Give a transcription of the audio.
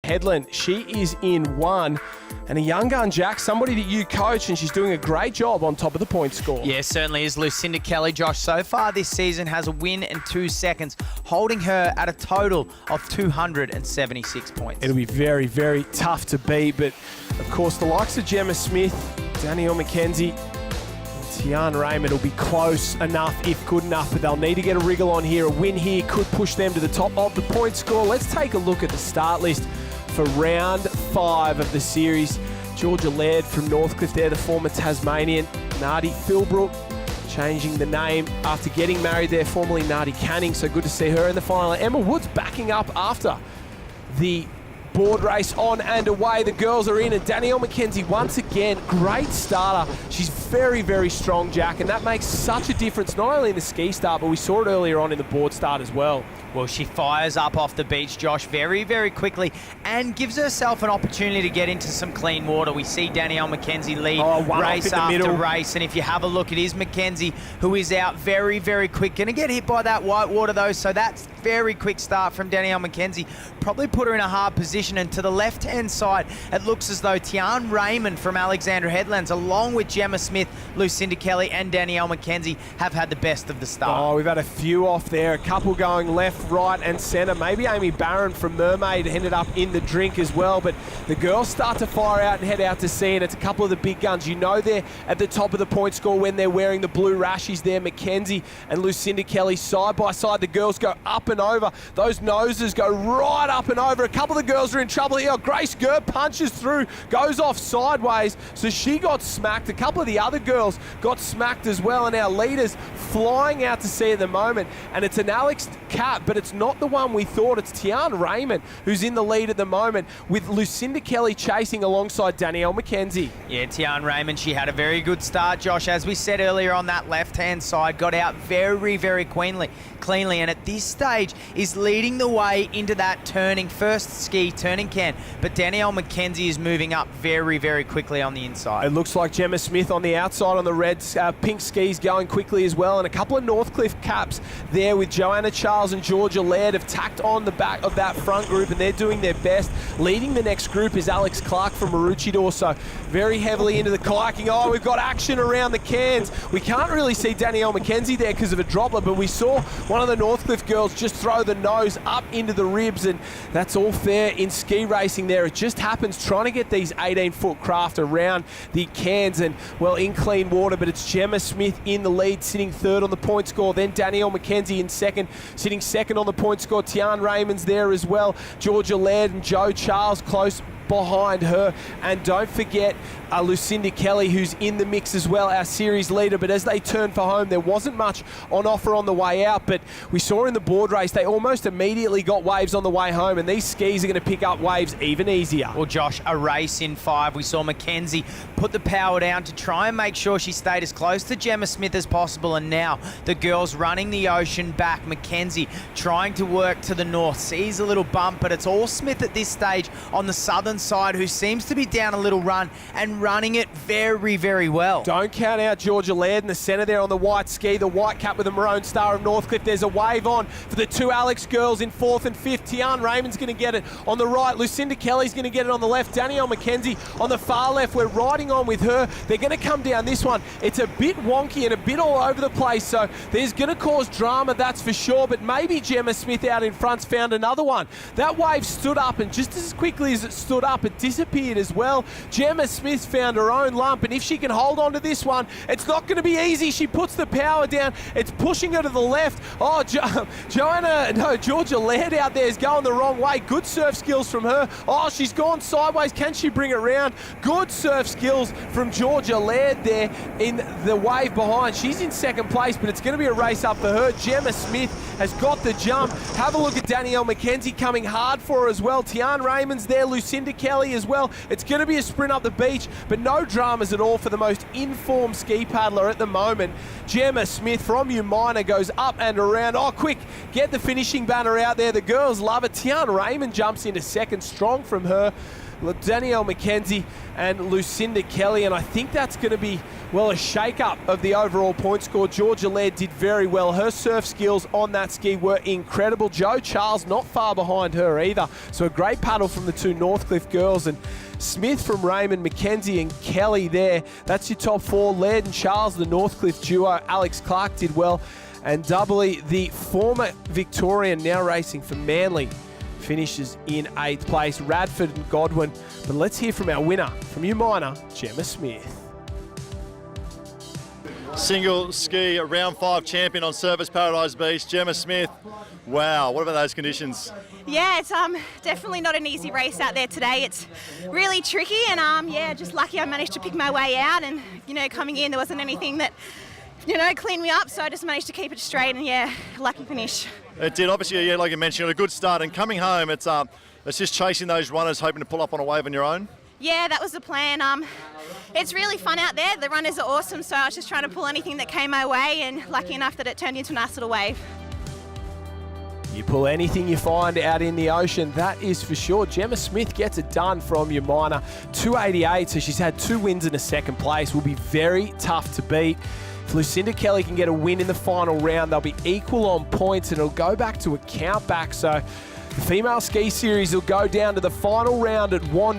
Headland. She is in 1. And a young gun, Jack, somebody that you coach, and she's doing a great job on top of the point score. Yeah, certainly is. Lucinda Kelly, Josh, so far this season has a win and 2 seconds, holding her at a total of 276 points. It'll be very, very tough to beat, but of course the likes of Gemma Smith, Danielle McKenzie, Tian Raymond will be close enough, if good enough, but they'll need to get a wriggle on here. A win here could push them to the top of the point score. Let's take a look at the start list for round 5 of the series. Georgia Laird from Northcliffe there, the former Tasmanian. Nardi Philbrook changing the name after getting married there, formerly Nardi Canning, so good to see her in the final. Emma Woods backing up after the board race on and away. The girls are in, and Danielle McKenzie once again, great starter. She's very, very strong, Jack, and that makes such a difference, not only in the ski start, but we saw it earlier on in the board start as well. Well, she fires up off the beach, Josh, very, very quickly and gives herself an opportunity to get into some clean water. We see Danielle McKenzie lead race after race, and if you have a look, it is McKenzie who is out very, very quick. Going to get hit by that white water, though, so that's very quick start from Danielle McKenzie. Probably put her in a hard position, and to the left-hand side, it looks as though Tian Raymond from Alexandra Headlands, along with Gemma Smith, Lucinda Kelly, and Danielle McKenzie, have had the best of the start. Oh, we've had a few off there. A couple going left, right, and centre. Maybe Amy Barron from Mermaid ended up in the drink as well, but the girls start to fire out and head out to sea, and it's a couple of the big guns. You know they're at the top of the point score when they're wearing the blue rashies there. McKenzie and Lucinda Kelly side by side. The girls go up and over. Those noses go right up and over. A couple of the girls are in trouble here. Grace Gurr punches through, goes off sideways, so she got smacked. A couple of the other girls got smacked as well, and our leaders flying out to sea at the moment, and it's an Alex Cat, but it's not the one we thought. It's Tian Raymond who's in the lead at the moment, with Lucinda Kelly chasing alongside Danielle McKenzie. Yeah, Tian Raymond, she had a very good start, Josh. As we said earlier, on that left-hand side, got out very, very cleanly, and at this stage is leading the way into that first ski turning can. But Danielle McKenzie is moving up very, very quickly on the inside. It looks like Gemma Smith on the outside on the red pink skis going quickly as well, and a couple of Northcliffe caps there with Joanna Charles and Georgia Laird have tacked on the back of that front group, and they're doing their best. Leading the next group is Alex Clark from Maroochydore, so very heavily into the kayaking. Oh, we've got action around the cans. We can't really see Danielle McKenzie there because of a droplet, but we saw one of the Northcliffe girls just throw the nose up into the ribs, and that's all fair in ski racing there. It just happens trying to get these 18-foot craft around the cans and, well, in clean water, but it's Gemma Smith in the lead, sitting third on the point score. Then Danielle McKenzie in second, sitting second on the point score. Tian Raymond's there as well. Georgia Laird and Joe Charles close behind her, and don't forget Lucinda Kelly, who's in the mix as well, our series leader. But as they turn for home, there wasn't much on offer on the way out, but we saw in the board race they almost immediately got waves on the way home, and these skis are going to pick up waves even easier. Well, Josh, a race in 5. We saw McKenzie put the power down to try and make sure she stayed as close to Gemma Smith as possible, and now the girls running the ocean back. McKenzie trying to work to the north, sees a little bump, but it's all Smith at this stage on the southern side, who seems to be down a little run and running it very, very well. Don't count out Georgia Laird in the centre there on the white ski, the white cap with the maroon star of Northcliffe. There's a wave on for the two Alex girls in 4th and 5th. Tian Raymond's going to get it on the right. Lucinda Kelly's going to get it on the left. Danielle McKenzie on the far left. We're riding on with her. They're going to come down this one. It's a bit wonky and a bit all over the place, so there's going to cause drama, that's for sure, but maybe Gemma Smith out in front's found another one. That wave stood up, and just as quickly as it stood up, it disappeared as well. Gemma Smith found her own lump, and if she can hold on to this one, it's not going to be easy. She puts the power down. It's pushing her to the left. Oh, Georgia Laird out there is going the wrong way. Good surf skills from her. Oh, she's gone sideways. Can she bring it round? Good surf skills from Georgia Laird there in the wave behind. She's in second place, but it's going to be a race up for her. Gemma Smith has got the jump. Have a look at Danielle McKenzie coming hard for her as well. Tian Raymond's there. Lucinda Kelly as well. It's going to be a sprint up the beach, but no dramas at all for the most informed ski paddler at the moment. Gemma Smith from Umina goes up and around. Oh, quick, get the finishing banner out there. The girls love it. Tian Raymond jumps into second, strong from her. Danielle McKenzie and Lucinda Kelly, and I think that's going to be, well, a shake-up of the overall point score. Georgia Laird did very well. Her surf skills on that ski were incredible. Jo Charles not far behind her either. So a great paddle from the two Northcliffe girls, and Smith from Raymond, McKenzie and Kelly there. That's your top four. Laird and Charles, the Northcliffe duo. Alex Clark did well. And doubly, the former Victorian, now racing for Manly, finishes in 8th place. Radford and Godwin. But let's hear from our winner from Umina, Gemma Smith. Single ski round 5 champion on Surfers Paradise Beach, Gemma Smith. Wow, what about those conditions? Yeah, it's definitely not an easy race out there today. It's really tricky, and yeah, just lucky I managed to pick my way out. And coming in, there wasn't anything that cleaned me up, so I just managed to keep it straight. And yeah, lucky finish. It did, obviously. Yeah, like you mentioned, a good start, and coming home, it's just chasing those runners, hoping to pull up on a wave on your own. Yeah, that was the plan. It's really fun out there. The runners are awesome, so I was just trying to pull anything that came my way, and lucky enough that it turned into a nice little wave. You pull anything you find out in the ocean, that is for sure. Gemma Smith gets it done from Umina. 288, so she's had 2 wins in a second place. Will be very tough to beat. If Lucinda Kelly can get a win in the final round, they'll be equal on points, and it'll go back to a count back. So the female ski series will go down to the final round at Wanda.